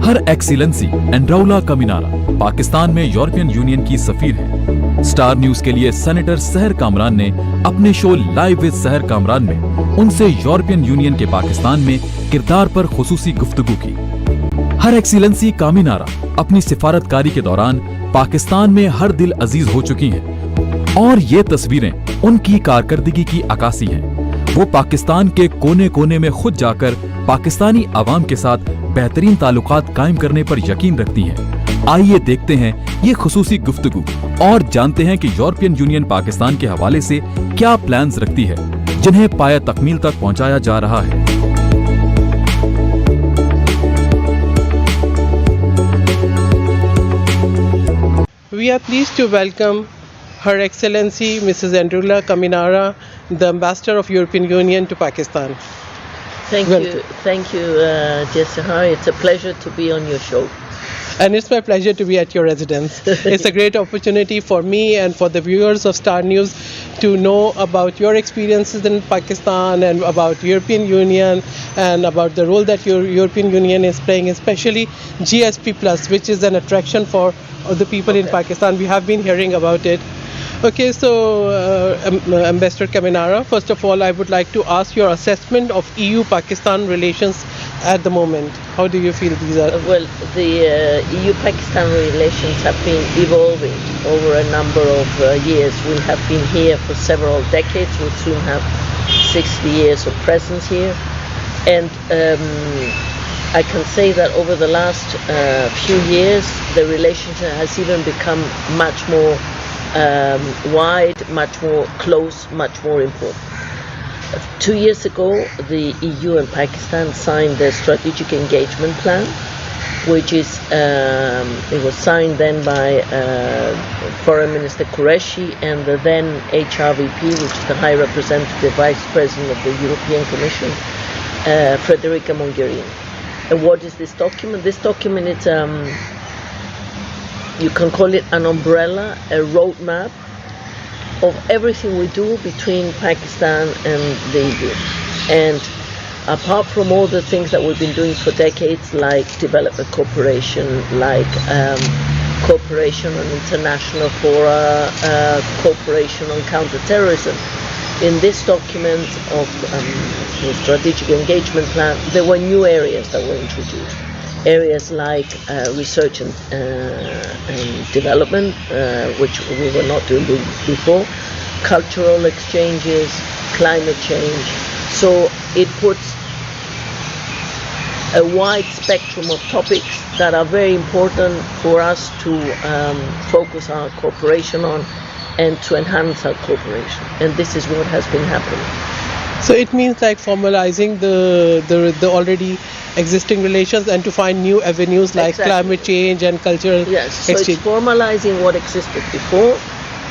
हर Excellency Androulla Kaminara Pakistan में European union की सफीर है। स्टार न्यूज के लिए सेनेटर सहर कामरान ने अपने शो लाइव विद सहर कामरान में उनसे यूरोपियन यूनियन के पाकिस्तान में किरदार पर खुसूसी गुफ्तगू की। हर एक्सीलेंसी कामिनारा अपनी सिफारतकारी के दौरान पाकिस्तान में हर दिल अजीज हो चुकी हैं और ये तस्वीरें उनकी कारकर्दगी की अक्कासी हैं। वो पाकिस्तान के कोने कोने में खुद जाकर पाकिस्तानी आवाम के साथ बेहतरीन ताल्लुकात कायम करने पर यकीन रखती हैं। आइए देखते हैं ये खुसूसी गुफ्तगू और जानते हैं कि यूरोपियन यूनियन पाकिस्तान के हवाले से क्या प्लान्स रखती है जिन्हें पाया तकमील तक पहुंचाया जा रहा है। We are pleased to welcome Her Excellency Mrs. Androulla Kaminara, the Ambassador of European Union to Pakistan. Thank you, dear Sehar. It's a pleasure to be on your show. And it's my pleasure to be at your residence. It's a great opportunity for me and for the viewers of Star News to know about your experiences in Pakistan and about European Union and about the role that your European Union is playing, especially GSP Plus, which is an attraction for the people in Pakistan. We have been hearing about it. Okay, so Ambassador Kaminara, first of all, I would like to ask your assessment of EU-Pakistan relations at the moment. How do you feel these are? Well, the EU-Pakistan relations have been evolving over a number of years. We have been here for several decades. We'll soon have 60 years of presence here. And I can say that over the last few years, the relationship has even become much more wide, much more close, much more important. 2 years ago, the EU and Pakistan signed the strategic engagement plan, which is it was signed then by Foreign Minister Qureshi and the then HRVP, which is the High Representative Vice President of the European Commission, Federica Mogherini. And what is this document? This document is you can call it an umbrella, a roadmap of everything we do between Pakistan and the EU. And apart from all the things that we've been doing for decades, like development cooperation, like cooperation on international fora, cooperation on counterterrorism, in this document of the strategic engagement plan, there were new areas that were introduced. Areas like research and development, which we were not doing before, cultural exchanges, climate change. So it puts a wide spectrum of topics that are very important for us to focus our cooperation on and to enhance our cooperation. And this is what has been happening. So it means like formalizing the already existing relations and to find new avenues like climate change and cultural exchange. Yes, so it's formalizing what existed before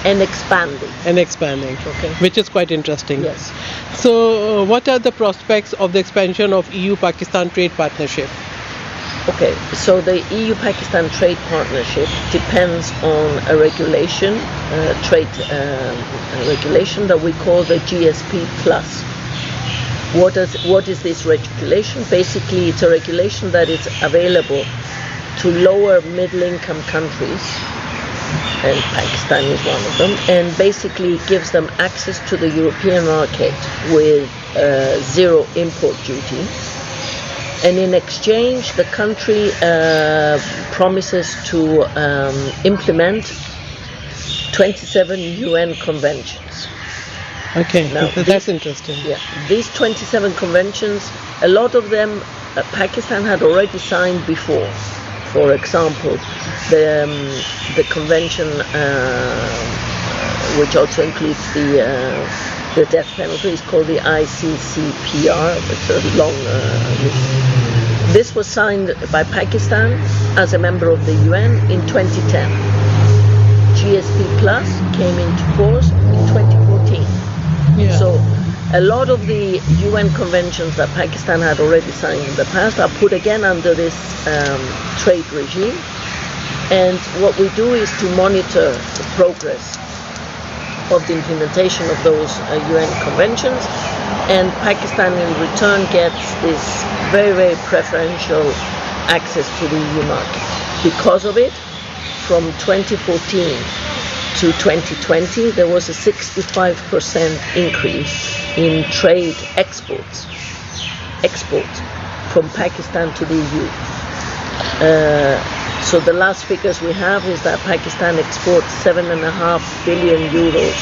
and expanding. Okay. Which is quite interesting. Yes. So what are the prospects of the expansion of EU-Pakistan trade partnership? Okay, so the EU-Pakistan trade partnership depends on a regulation, regulation that we call the GSP Plus. What is this regulation? Basically, it's a regulation that is available to lower middle-income countries, and Pakistan is one of them, and basically gives them access to the European market with zero import duty. And in exchange, the country promises to implement 27 UN conventions. Okay, now, that's interesting. Yeah, these 27 conventions, a lot of them Pakistan had already signed before. For example, the convention, which also includes the death penalty, is called the ICCPR. It's a long list. This was signed by Pakistan as a member of the UN in 2010. GSP Plus came into force in 2014. Yeah. So a lot of the UN conventions that Pakistan had already signed in the past are put again under this trade regime. And what we do is to monitor the progress of the implementation of those UN conventions, and Pakistan in return gets this very, very preferential access to the EU market. Because of it, from 2014 to 2020, there was a 65% increase in trade exports from Pakistan to the EU. So the last figures we have is that Pakistan exports 7.5 billion euros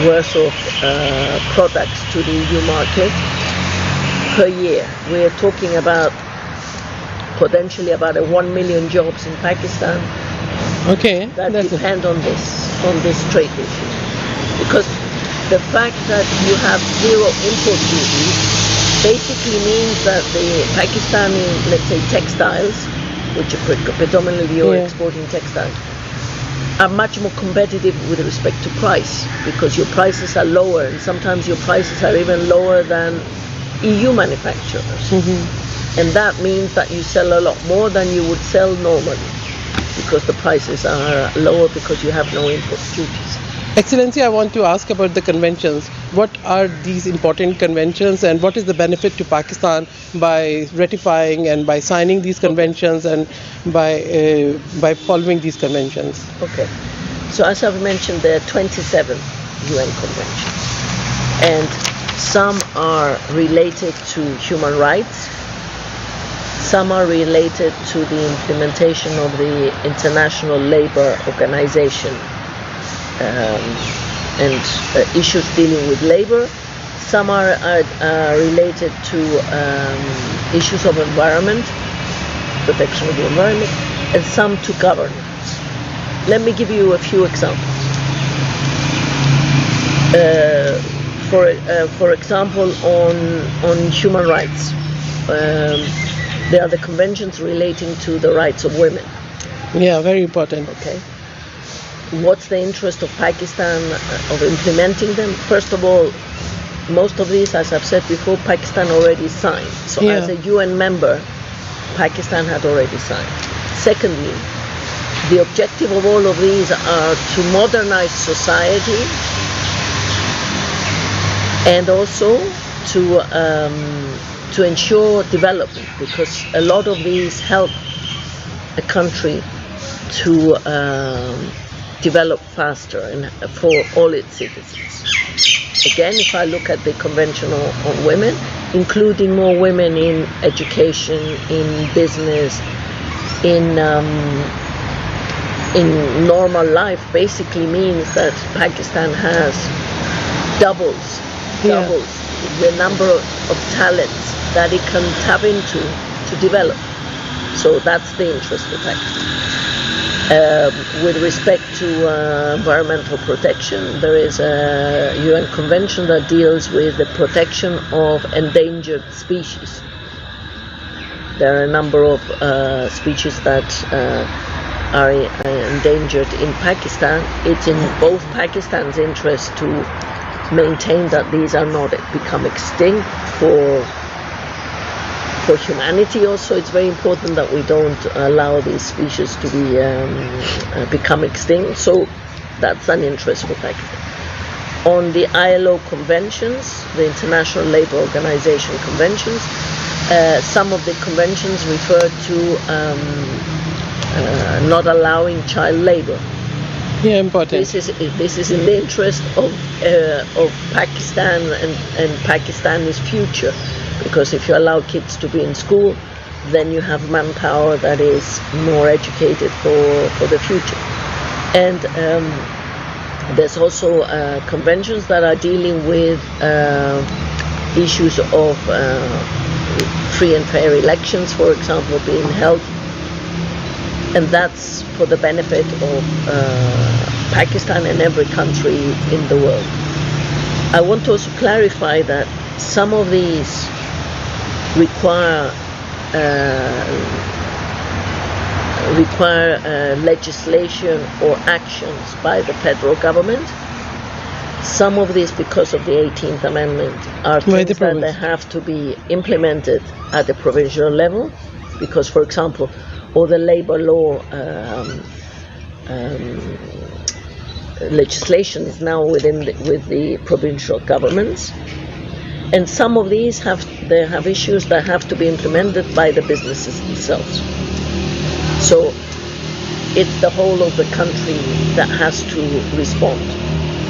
worth of products to the EU market per year. We are talking about potentially about 1 million jobs in Pakistan that depend on this trade issue. Because the fact that you have zero import duties basically means that the Pakistani, let's say, textiles, which are predominantly you're exporting textiles, are much more competitive with respect to price, because your prices are lower, and sometimes your prices are even lower than EU manufacturers. And that means that you sell a lot more than you would sell normally, because the prices are lower because you have no import duties. Excellency, I want to ask about the conventions. What are these important conventions, and what is the benefit to Pakistan by ratifying and by signing these conventions and by following these conventions? Okay. So as I've mentioned, there are 27 UN conventions, and some are related to human rights, some are related to the implementation of the International Labour Organization and issues dealing with labor. Some are related to issues of environment, protection of the environment, and some to governance. Let me give you a few examples. For example, on human rights, there are the conventions relating to the rights of women. Yeah, very important. Okay. What's the interest of Pakistan of implementing them? First of all, most of these, as I've said before, Pakistan already signed. So as a UN member, Pakistan had already signed. Secondly, the objective of all of these are to modernize society and also to ensure development, because a lot of these help a country to develop faster and for all its citizens. Again, if I look at the Convention on Women, including more women in education, in business, in normal life, basically means that Pakistan has doubles the number of talents that it can tap into to develop. So that's the interest of Pakistan. With respect to environmental protection, there is a UN convention that deals with the protection of endangered species. There are a number of species that are endangered in Pakistan. It's in both Pakistan's interest to maintain that these are not become extinct for humanity. Also, it's very important that we don't allow these species to be become extinct. So that's an interest for Pakistan. On the ILO conventions, the International Labour Organization conventions, some of the conventions refer to not allowing child labor. Yeah, important. This is in the interest of Pakistan and Pakistani's future, because if you allow kids to be in school, then you have manpower that is more educated for the future. And there's also conventions that are dealing with issues of free and fair elections, for example, being held. And that's for the benefit of Pakistan and every country in the world. I want to also clarify that some of these require legislation or actions by the federal government. Some of these, because of the 18th Amendment, are things that they have to be implemented at the provincial level, because, for example, all the labor law legislation is now with the provincial governments. And some of these have issues that have to be implemented by the businesses themselves. So it's the whole of the country that has to respond.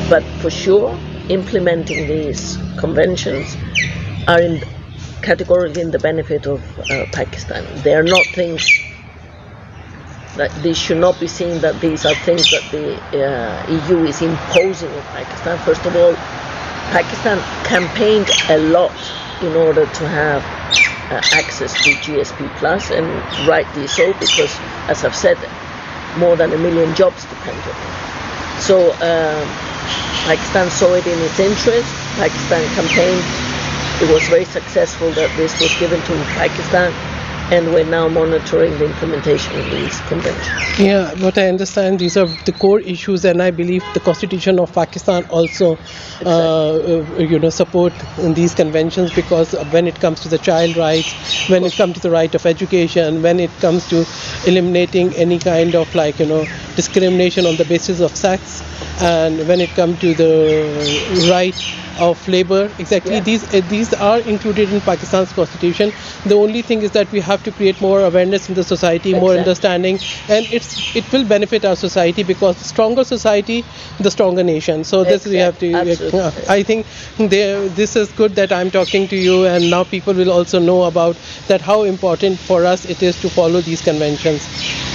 But for sure, implementing these conventions are categorically in the benefit of Pakistan. They are not things that these should not be seen that these are things that the EU is imposing on Pakistan. First of all, Pakistan campaigned a lot in order to have access to GSP Plus, and rightly so, because, as I've said, more than 1 million jobs depend on it. So Pakistan saw it in its interest. Pakistan campaigned. It was very successful that this was given to Pakistan, and we're now monitoring the implementation of these conventions. Yeah, but I understand these are the core issues, and I believe the Constitution of Pakistan also, support in these conventions, because when it comes to the child rights, when it comes to the right of education, when it comes to eliminating any kind of discrimination on the basis of sex, and when it comes to the right of labor, exactly, Yeah. these are included in Pakistan's constitution. The only thing is that we have to create more awareness in the society, more Exactly. understanding, and it will benefit our society, because the stronger society, the stronger nation. So this we have to. Absolutely. I think this is good that I'm talking to you, and now people will also know about that, how important for us it is to follow these conventions.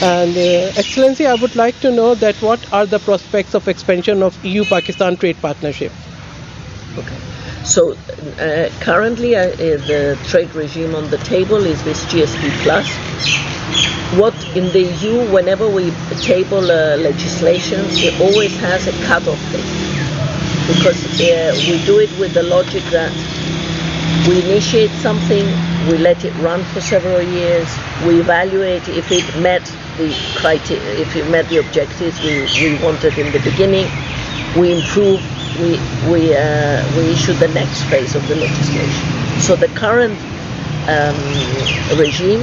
And Excellency, I would like to know that what are the prospects of expansion of EU-Pakistan trade partnership? Okay. So currently the trade regime on the table is this GSP Plus. What in the EU, whenever we table legislation, it always has a cut-off date, because we do it with the logic that we initiate something, we let it run for several years, we evaluate if it met the criteria, if it met the objectives we wanted in the beginning, we improve, we issue the next phase of the legislation. So the current regime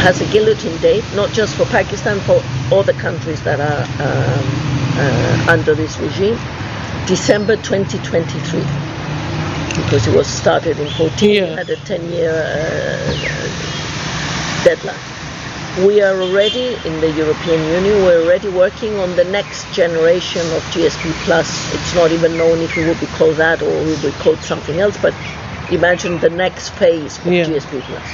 has a guillotine date, not just for Pakistan, for all the countries that are under this regime, December 2023, because it was started in 14, Yeah. had a 10-year deadline. We are already, in the European Union, we're already working on the next generation of GSP Plus. It's not even known if it will be called that or it will be called something else, but imagine the next phase of Yeah. GSP Plus.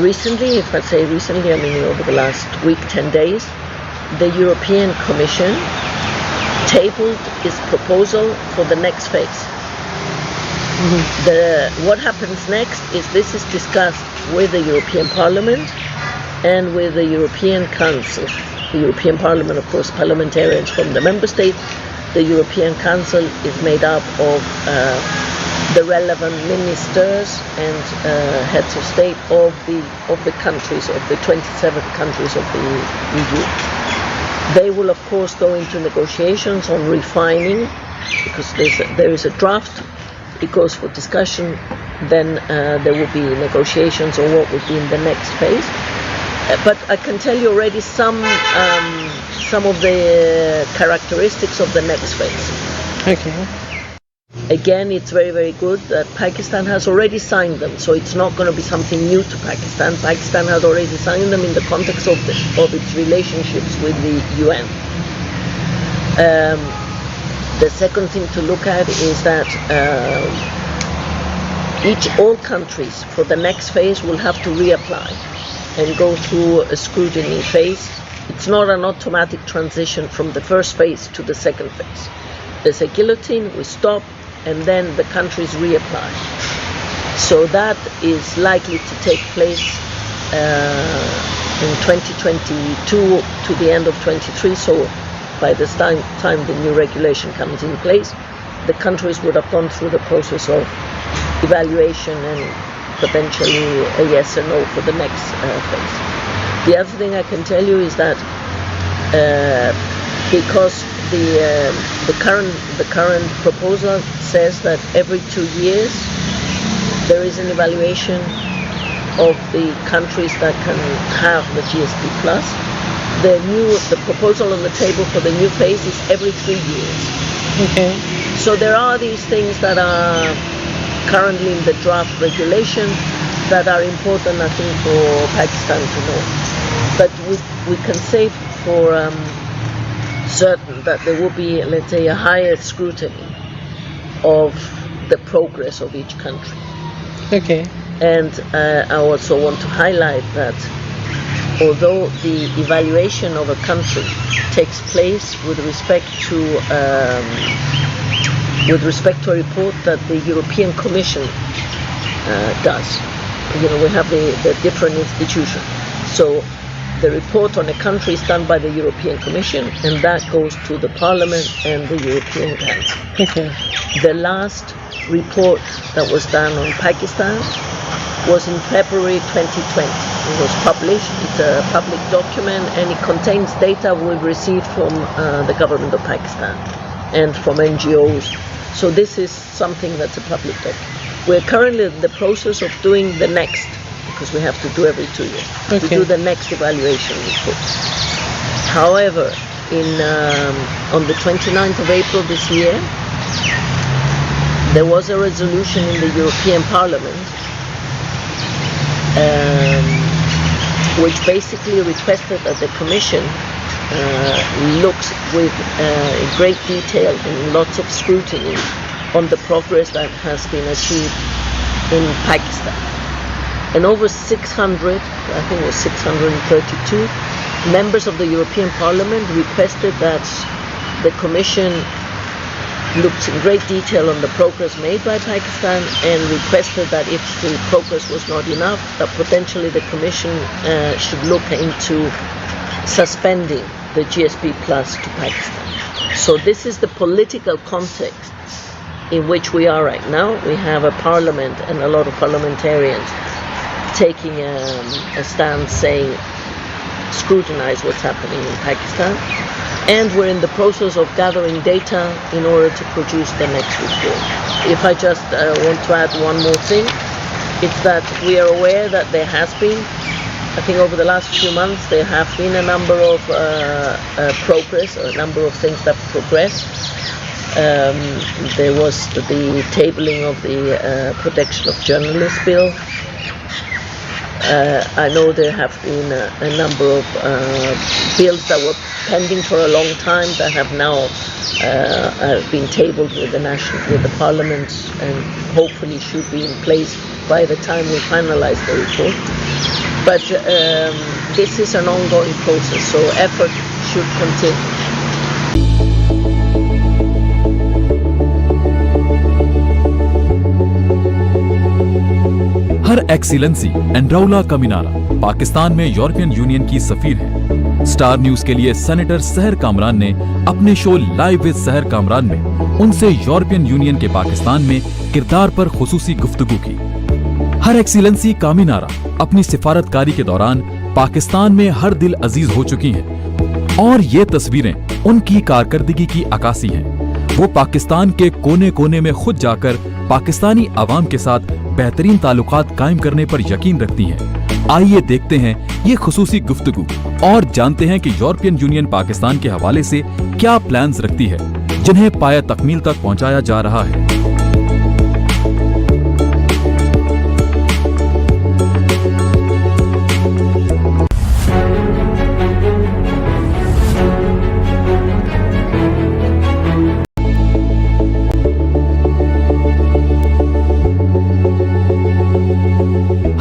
Recently, if I say recently, I mean over the last week, 10 days, the European Commission tabled its proposal for the next phase. What happens next is this is discussed with the European Parliament and with the European Council. The European Parliament, of course, parliamentarians from the member states. The European Council is made up of the relevant ministers and heads of state of the countries, of the 27 countries of the EU. They will, of course, go into negotiations on refining, because there is a draft. It goes for discussion, then there will be negotiations on what will be in the next phase. But I can tell you already some of the characteristics of the next phase. Okay. Again, it's very, very good that Pakistan has already signed them, so it's not going to be something new to Pakistan. Pakistan has already signed them in the context of its relationships with the UN. The second thing to look at is that all countries for the next phase will have to reapply and go through a scrutiny phase. It's not an automatic transition from the first phase to the second phase. There's a guillotine, we stop, and then the countries reapply. So that is likely to take place in 2022 to the end of 23. So by this time the new regulation comes in place, the countries would have gone through the process of evaluation and potentially a yes or no for the next phase. The other thing I can tell you is that because the current proposal says that every 2 years there is an evaluation of the countries that can have the GSP Plus. the proposal on the table for the new phase is every 3 years. Okay. So there are these things that are currently in the draft regulation that are important, I think, for Pakistan to know. But we can say for certain that there will be, let's say, a higher scrutiny of the progress of each country. Okay. And I also want to highlight that although the evaluation of a country takes place with respect to a report that the European Commission does. You know, we have the different institutions. So the report on a country is done by the European Commission, and that goes to the Parliament and the European Council. Okay. The last report that was done on Pakistan was in February 2020. It was published. It's a public document, and it contains data we've received from the government of Pakistan and from NGOs. So this is something that's a public document. We're currently in the process of doing the next, because we have to do every 2 years, to do the next evaluation report. However, on the 29th of April this year, there was a resolution in the European Parliament which basically requested that the Commission looks with great detail and lots of scrutiny on the progress that has been achieved in Pakistan. And over 600, I think it was 632, members of the European Parliament requested that the Commission looks in great detail on the progress made by Pakistan, and requested that if the progress was not enough, that potentially the Commission should look into suspending the GSP Plus to Pakistan. So this is the political context in which we are right now. We have a parliament and a lot of parliamentarians taking a stance saying scrutinize what's happening in Pakistan. And we're in the process of gathering data in order to produce the next report. If I just want to add one more thing, it's that we are aware that there has been, I think over the last few months, there have been a number of progress, or a number of things that progressed. There was the tabling of the Protection of Journalists Bill. I know there have been a number of bills that were pending for a long time that have now been tabled with the Parliament, and hopefully should be in place by the time we finalize the report. But this is an ongoing process, so effort should continue. Her Excellency Androulla Kaminara Pakistan में European union की सफीर है। Star news के लिए senator सहर कामरान ने अपने show live with सहर कामरान में उनसे यूरोपियन यूनियन के पाकिस्तान में किरदार पर खुसूसी गुफ्तगू की। हर एक्सीलेंसी कामिनारा अपनी सिफारतकारी के दौरान पाकिस्तान में हर दिल अजीज हो चुकी हैं, और ये तस्वीरें उनकी कारकर्दगी की अक्कासी हैं। वो पाकिस्तान के कोने कोने में खुद जाकर पाकिस्तानी अवाम के साथ बेहतरीन ताल्लुकात कायम करने पर यकीन रखती हैं। आइए देखते हैं ये खुसूसी गुफ्तगू और जानते हैं कि यूरोपियन यूनियन पाकिस्तान के हवाले से क्या प्लान्स रखती है, जिन्हें पाया तकमील तक पहुंचाया जा रहा है।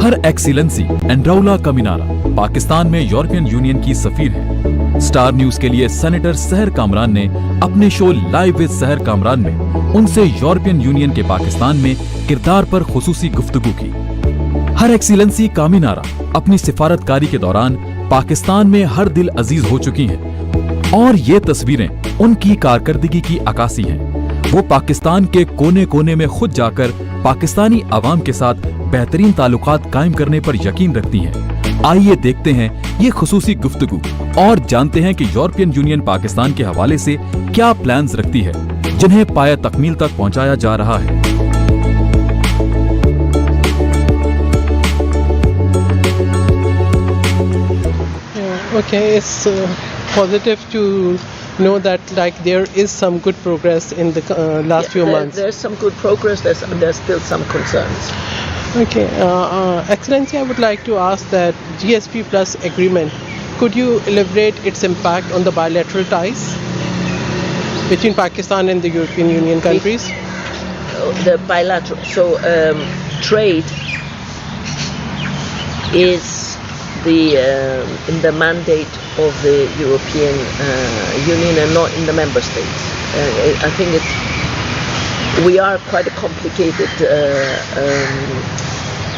हर एक्सीलेंसी एंड्रौला कमिनारा पाकिस्तान में यूरोपियन यूनियन की सफीर है। स्टार न्यूज के लिए सेनेटर सहर कामरान ने अपने शो लाइव विद सहर कामरान में उनसे यूरोपियन यूनियन के पाकिस्तान में किरदार पर खुसूसी गुफ्तगू की। हर एक्सीलेंसी कामिनारा अपनी सिफारतकारी के दौरान पाकिस्तान में हर दिल अजीज हो चुकी हैं, और ये तस्वीरें उनकी कारकर्दगी की अक्कासी हैं। वो पाकिस्तान के कोने कोने में खुद जाकर पाकिस्तानी अवाम के साथ बेहतरीन ताल्लुकात कायम करने पर यकीन रखती हैं। आइए देखते हैं ये खुसूसी गुफ्तगू और जानते हैं कि यूरोपियन यूनियन पाकिस्तान के हवाले से क्या प्लान्स रखती है, जिन्हें पाया तकमील तक पहुंचाया जा रहा है। Okay, it's positive to know that like there is some good progress in the last few months. There's some good progress. There's still some concerns. Okay, Excellency, I would like to ask that GSP Plus agreement. Could you elaborate its impact on the bilateral ties between Pakistan and the European Union countries? The bilateral. So trade is in the mandate of the European Union and not in the member states. I think we are quite a complicated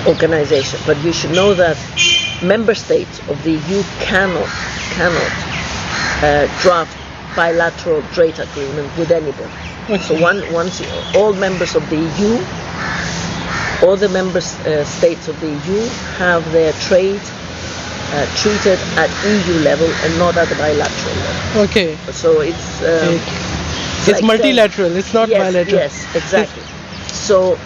organization, but you should know that member states of the EU cannot draft bilateral trade agreement with anybody. Okay. So once all members of the EU, all the member states of the EU have their trade treated at EU level and not at the bilateral level. Okay. So it's It's multilateral, it's not bilateral. Yes, exactly. So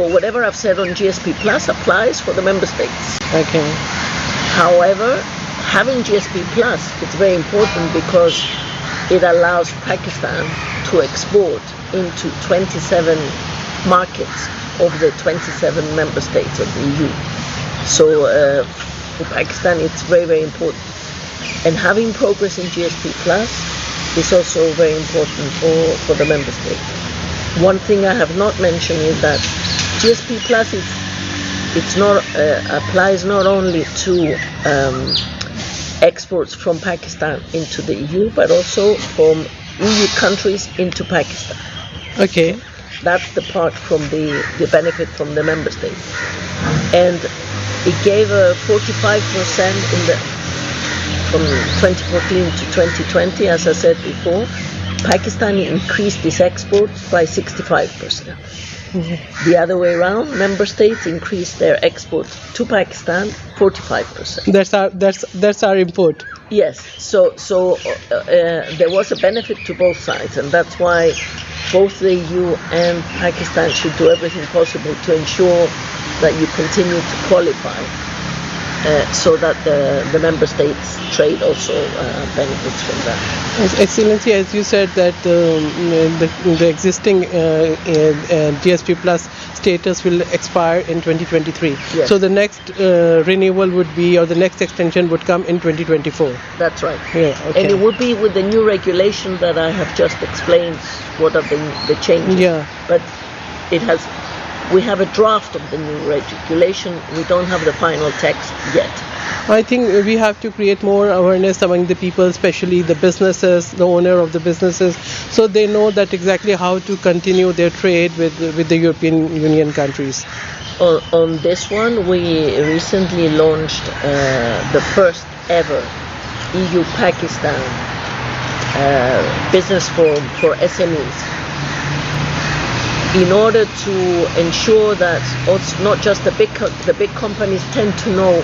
whatever I've said on GSP Plus applies for the member states. Okay. However, having GSP Plus is very important because it allows Pakistan to export into 27 markets of the 27 member states of the EU. So for Pakistan, it's very, very important. And having progress in GSP Plus is also very important for the member states. One thing I have not mentioned is that GSP Plus applies not only to exports from Pakistan into the EU, but also from EU countries into Pakistan. Okay. That's the part from the benefit from the member states. And it gave a 45% from 2014 to 2020, as I said before. Pakistan increased its exports by 65%. Mm-hmm. The other way around, member states increased their exports to Pakistan 45%. That's our import. Yes, so there was a benefit to both sides, and that's why both the EU and Pakistan should do everything possible to ensure that you continue to qualify, so that the member states' trade also benefits from that. Excellency, as you said that the existing GSP Plus status will expire in 2023. Yes. So the next renewal would be, or the next extension would come in 2024. That's right. Yeah, okay. And it would be with the new regulation that I have just explained what are the changes. Yeah. But we have a draft of the new regulation. We don't have the final text yet. I think we have to create more awareness among the people, especially the businesses, the owner of the businesses, so they know that exactly how to continue their trade with the European Union countries. On this one, we recently launched the first ever EU-Pakistan business forum for SMEs, in order to ensure that also not just the big companies tend to know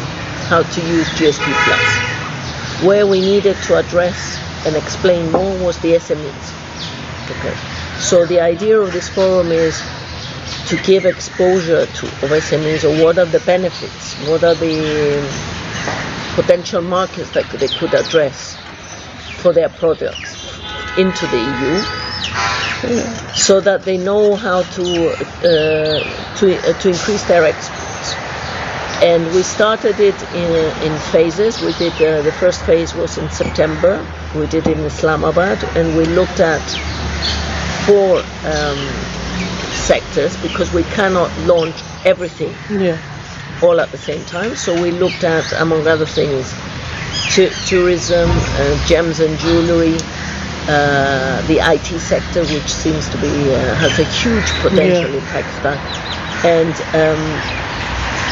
how to use GSP Plus. Where we needed to address and explain more was the SMEs. Okay. So the idea of this forum is to give exposure of SMEs, or what are the benefits, what are the potential markets that they could address for their products into the EU, so that they know how to increase their exports. And we started it in phases. We did the first phase was in September. We did it in Islamabad, and we looked at 4 sectors, because we cannot launch everything all at the same time. So we looked at, among other things, tourism, gems and jewelry, the IT sector, which seems to be has a huge potential in Pakistan, and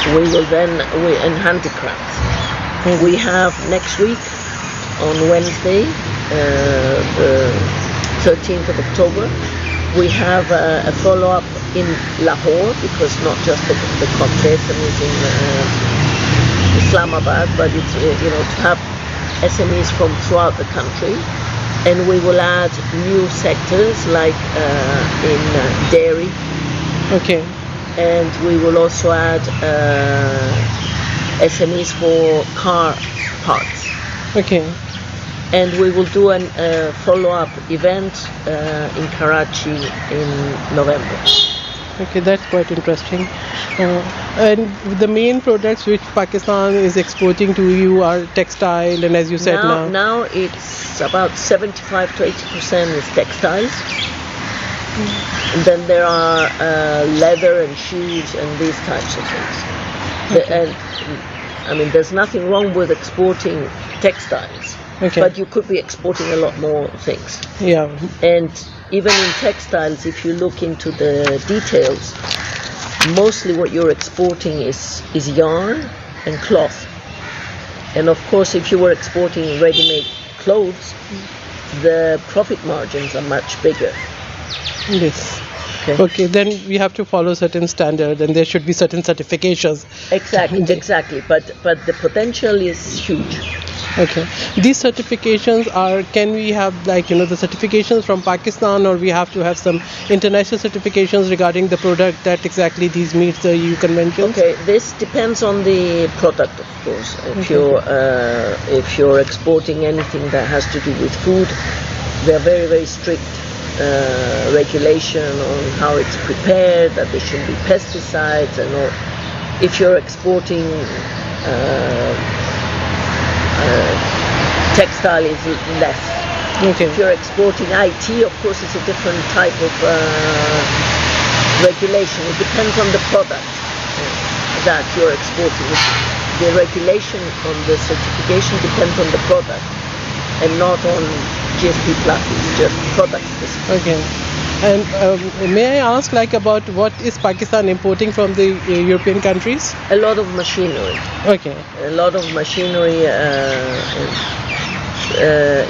and handicrafts. We have next week on Wednesday, the 13th of October, we have a follow-up in Lahore, because not just the contest is in Islamabad, but it's to have SMEs from throughout the country. And we will add new sectors like in dairy. Okay. And we will also add SMEs for parts. Okay. And we will do a follow-up event in Karachi in November. Okay, that's quite interesting. And the main products which Pakistan is exporting to you are textile, and as you said Now it's about 75 to 80% is textiles. And then there are leather and shoes and these types of things. And I mean, there's nothing wrong with exporting textiles, but you could be exporting a lot more things. Yeah. And even in textiles, if you look into the details, mostly what you're exporting is yarn and cloth. And of course, if you were exporting ready-made clothes, the profit margins are much bigger. Yes. Okay, then we have to follow certain standards, and there should be certain certifications. Exactly. But the potential is huge. Okay. These certifications can we have the certifications from Pakistan, or we have to have some international certifications regarding the product that exactly these meets the EU conventions? Okay, this depends on the product, of course. If you're exporting anything that has to do with food, there are very, very strict regulation on how it's prepared, that there shouldn't be pesticides and all. If you're exporting textile, is less. Okay. If you're exporting IT, of course, it's a different type of regulation. It depends on the product that you're exporting. The regulation on the certification depends on the product and not on GSP Plus. It's just product specific. Okay. And may I ask about what is Pakistan importing from the European countries? A lot of machinery. Okay. A lot of machinery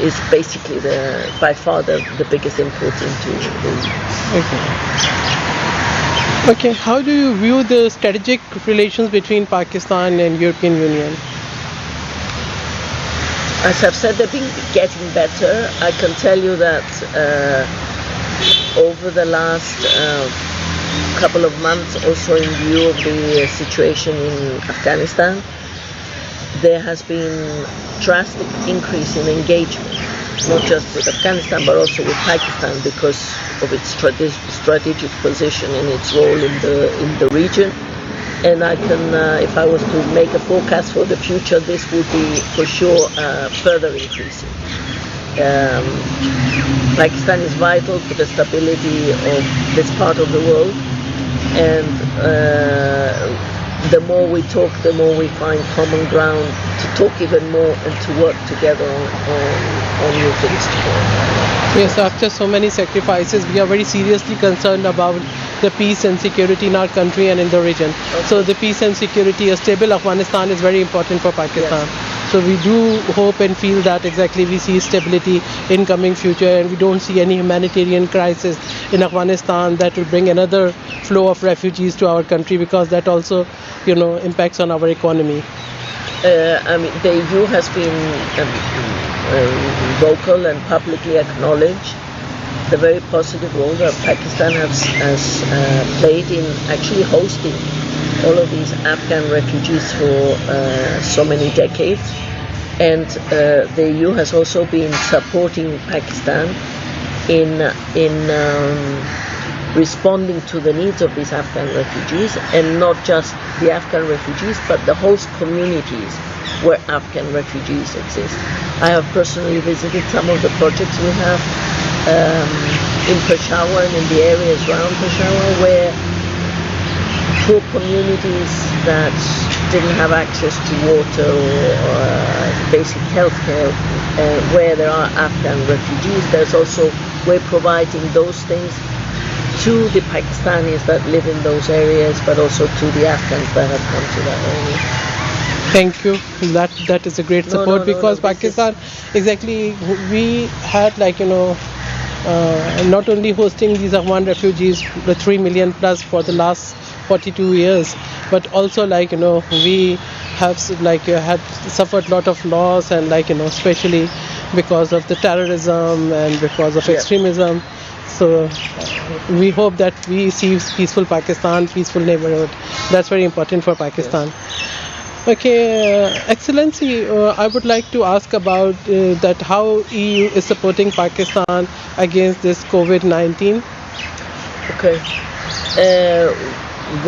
is basically by far the biggest import into the EU. Okay. Okay. How do you view the strategic relations between Pakistan and European Union? As I've said, they've been getting better. I can tell you that over the last couple of months, also in view of the situation in Afghanistan, there has been drastic increase in engagement, not just with Afghanistan but also with Pakistan because of its strategic position and its role in the region. And I can, if I was to make a forecast for the future, this would be for sure further increasing. Pakistan is vital for the stability of this part of the world, and the more we talk, the more we find common ground to talk even more and to work together on new things together. Yes, after so many sacrifices, we are very seriously concerned about the peace and security in our country and in the region. Okay. So the peace and security, a stable Afghanistan is very important for Pakistan. Yes. So we do hope and feel that exactly we see stability in coming future, and we don't see any humanitarian crisis in Afghanistan that will bring another flow of refugees to our country, because that also impacts on our economy. I mean, the EU has been vocal and publicly acknowledged the very positive role that Pakistan has played in actually hosting all of these Afghan refugees for so many decades. And the EU has also been supporting Pakistan in responding to the needs of these Afghan refugees, and not just the Afghan refugees, but the host communities where Afghan refugees exist. I have personally visited some of the projects we have in Peshawar and in the areas around Peshawar, where poor communities that didn't have access to water or basic health care, where there are Afghan refugees. There's also, we're providing those things to the Pakistanis that live in those areas, but also to the Afghans that have come to that area. Thank you. That is a great support, because Pakistan, exactly, we had not only hosting these Afghan refugees, the 3 million plus for the last 42 years, but also we have had suffered a lot of loss, and especially because of the terrorism and because of extremism. So we hope that we see peaceful Pakistan, peaceful neighborhood. That's very important for Pakistan. Okay, Excellency, I would like to ask about that how EU is supporting Pakistan against this COVID-19. Okay.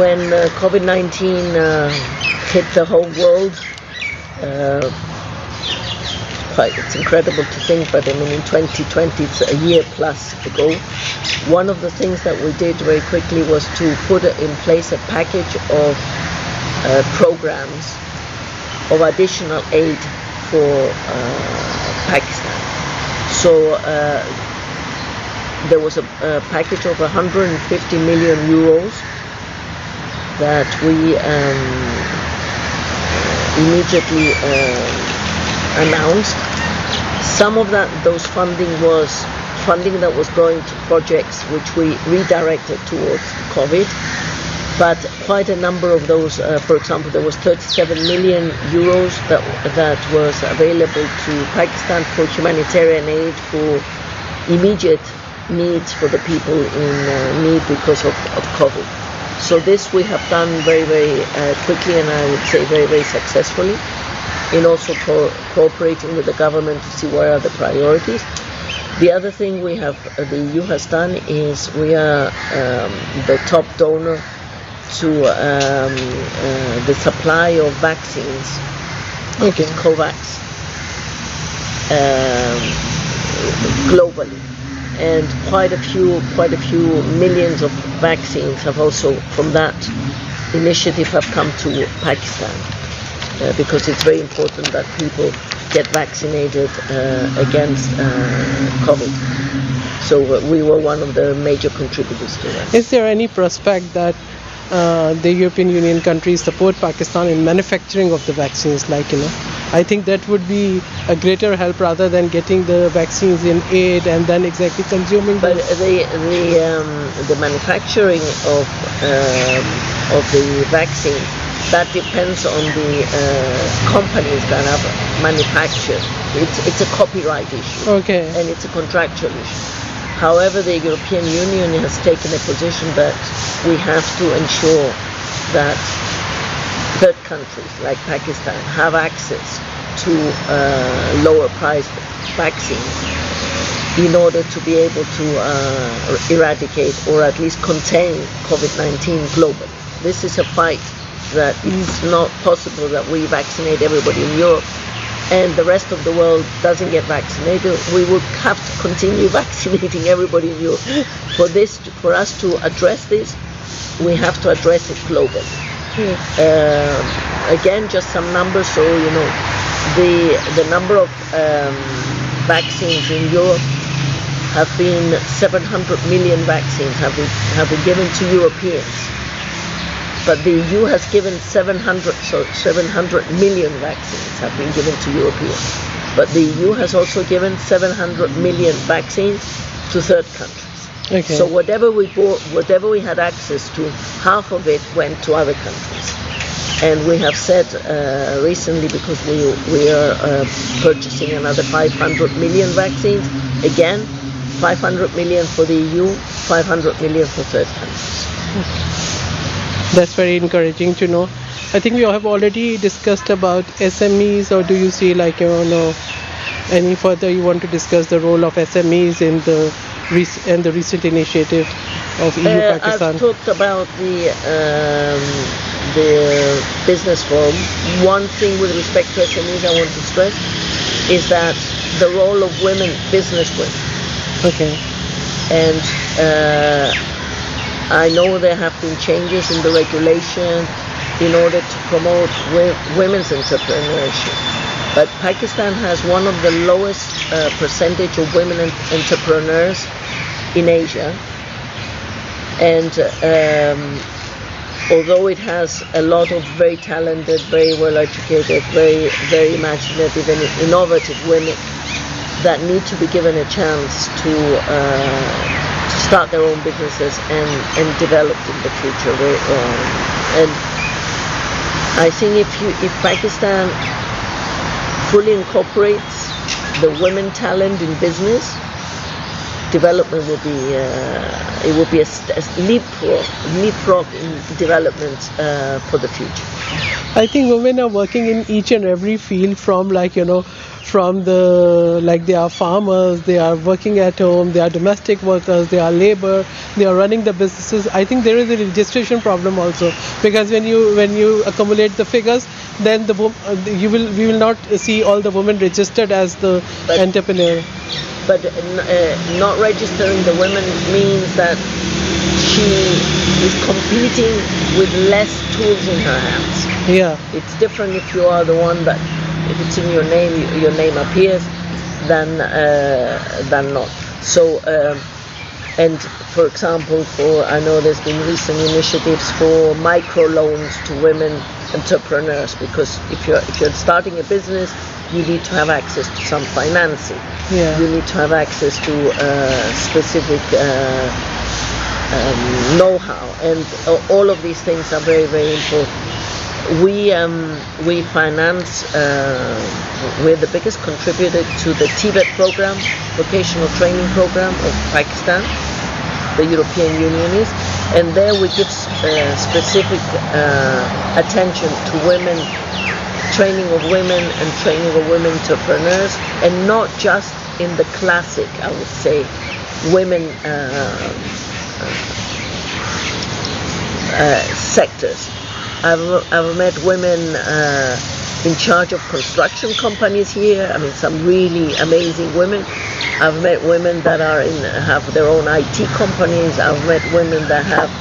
When COVID-19 hit the whole world, uh, it's incredible to think, but I mean in 2020, it's a year plus ago, one of the things that we did very quickly was to put in place a package of programs of additional aid for Pakistan. So there was a package of 150 million euros that we immediately announced. Some of those funding was funding that was going to projects which we redirected towards COVID, but quite a number of those, for example, there was 37 million euros that was available to Pakistan for humanitarian aid for immediate needs for the people in need because of COVID. So this we have done very, very quickly, and I would say very, very successfully, in also cooperating with the government to see where are the priorities. The other thing the EU has done is we are the top donor to the supply of vaccines, Okay. COVAX, globally, and quite a few millions of vaccines have also from that initiative have come to Pakistan, because it's very important that people get vaccinated against COVID. So we were one of the major contributors to that. Is there any prospect that the European Union countries support Pakistan in manufacturing of the vaccines? I think that would be a greater help rather than getting the vaccines in aid and then exactly consuming But them. the manufacturing of the vaccine, that depends on the companies that have manufactured. It's a copyright issue. Okay. And it's a contractual issue. However, the European Union has taken a position that we have to ensure that third countries like Pakistan have access to lower priced vaccines in order to be able to eradicate or at least contain COVID-19 globally. This is a fight that it's not possible that we vaccinate everybody in Europe and the rest of the world doesn't get vaccinated. We would have to continue vaccinating everybody in Europe. For us to address this, we have to address it globally. Again, just some numbers, so you know, the number of vaccines in Europe have been 700 million vaccines have been given to Europeans. But the EU has given 700 million vaccines have been given to Europeans. But the EU has also given 700 million vaccines to third countries. Okay. So whatever we bought, whatever we had access to, half of it went to other countries. And we have said recently, because we are purchasing another 500 million vaccines, again, 500 million for the EU, 500 million for third countries. That's very encouraging to know. I think we have already discussed about SMEs, or do you see any further you want to discuss the role of SMEs in the recent initiative of EU-Pakistan? I've talked about the business forum. One thing with respect to SMEs I want to stress is that the role of women, business women. Okay. And I know there have been changes in the regulation in order to promote women's entrepreneurship. But Pakistan has one of the lowest percentage of women entrepreneurs in Asia. And although it has a lot of very talented, very well educated, very, very imaginative and innovative women that need to be given a chance to start their own businesses and develop in the future. And I think if Pakistan fully incorporates the women talent in business, development will be a leapfrog in development for the future. I think women are working in each and every field, from from they are farmers, they are working at home, they are domestic workers, they are labor, they are running the businesses. I think there is a registration problem also, because when you accumulate the figures, then we will not see all the women registered as the entrepreneur. But not registering the women means that she is competing with less tools in her hands. Yeah. It's different if you are the one that, if it's in your name appears, than not. So, and for example, I know there's been recent initiatives for microloans to women entrepreneurs, because if you're starting a business, you need to have access to some financing. Yeah. You need to have access to specific know-how, and all of these things are very, very important. We finance. We're the biggest contributor to the Tibet program, vocational training program of Pakistan. The European Union is, and there we give specific attention to women, training of women and training of women entrepreneurs, and not just in the classic, I would say, women sectors. I've met women in charge of construction companies here. I mean, some really amazing women. I've met women that have their own IT companies. I've met women that have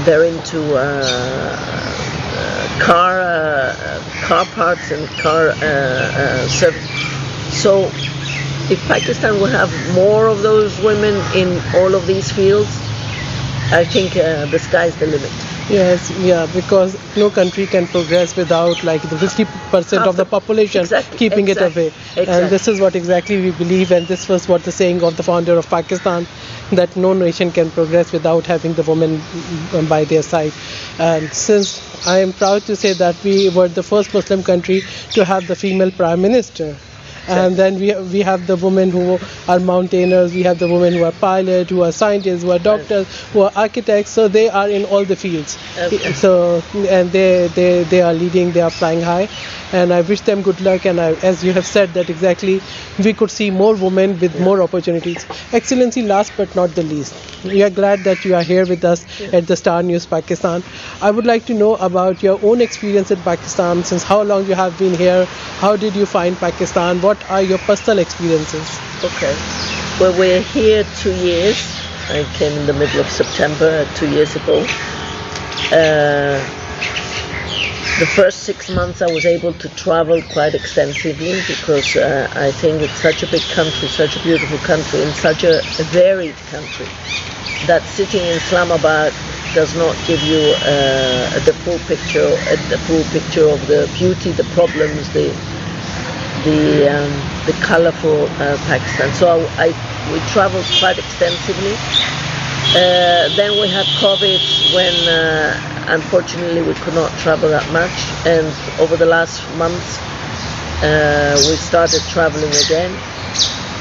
they're into car parts and car service. So if Pakistan would have more of those women in all of these fields, I think the sky's the limit. Yes, yeah, because no country can progress without like the 50% of the population keeping it away. Exactly. And this is what exactly we believe, and this was what the saying of the founder of Pakistan, that no nation can progress without having the women by their side. And since I am proud to say that we were the first Muslim country to have the female prime minister. And then we have the women who are mountaineers, we have the women who are pilots, who are scientists, who are doctors, who are architects. So they are in all the fields. Okay. So, and they are leading, they are flying high, and I wish them good luck. And as you have said, that exactly we could see more women with more opportunities. Excellency, last but not the least, we are glad that you are here with us at the Star News Pakistan. I would like to know about your own experience in Pakistan. Since how long you have been here? How did you find Pakistan? What are your personal experiences? Okay. Well, we're here 2 years. I came in the middle of September 2 years ago. The first 6 months I was able to travel quite extensively, because I think it's such a big country, such a beautiful country, and such a varied country, that sitting in Islamabad does not give you the full picture of the beauty, the problems, the colorful Pakistan. So we traveled quite extensively. Then we had COVID, when unfortunately we could not travel that much, and over the last months we started traveling again.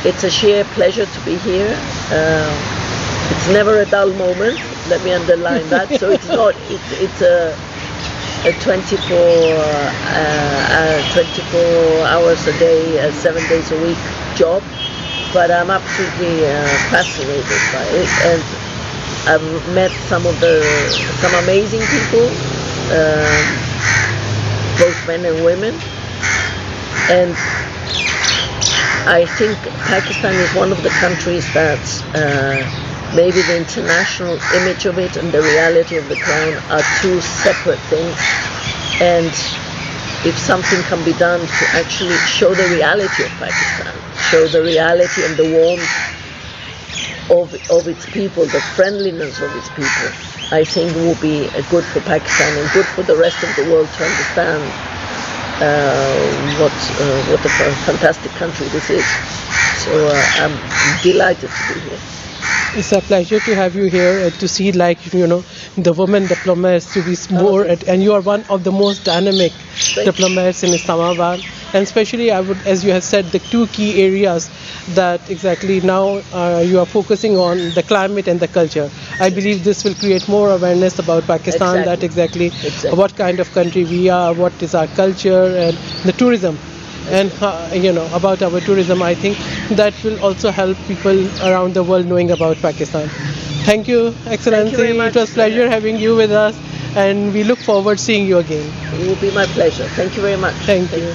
It's a sheer pleasure to be here. It's never a dull moment, let me underline that. So it's not, it's a 24 hours a day, 7 days a week job, but I'm absolutely fascinated by it, and I've met some amazing people, both men and women, and I think Pakistan is one of the countries that maybe the international image of it and the reality of the ground are two separate things, and if something can be done to actually show the reality of Pakistan, show the reality and the warmth of its people, the friendliness of its people, I think will be good for Pakistan and good for the rest of the world to understand what a fantastic country this is. So I'm delighted to be here. It's a pleasure to have you here and to see, like, the women diplomats to be more, and you are one of the most dynamic diplomats in Islamabad. And especially, I would, as you have said, the two key areas that exactly now you are focusing on, the climate and the culture. I believe this will create more awareness about Pakistan, that exactly what kind of country we are, what is our culture, and the tourism. And about our tourism, I think that will also help people around the world knowing about Pakistan. Thank you, Excellency. very much. It was pleasure having you with us, and we look forward seeing you again. It will be my pleasure. Thank you very much. Thank you.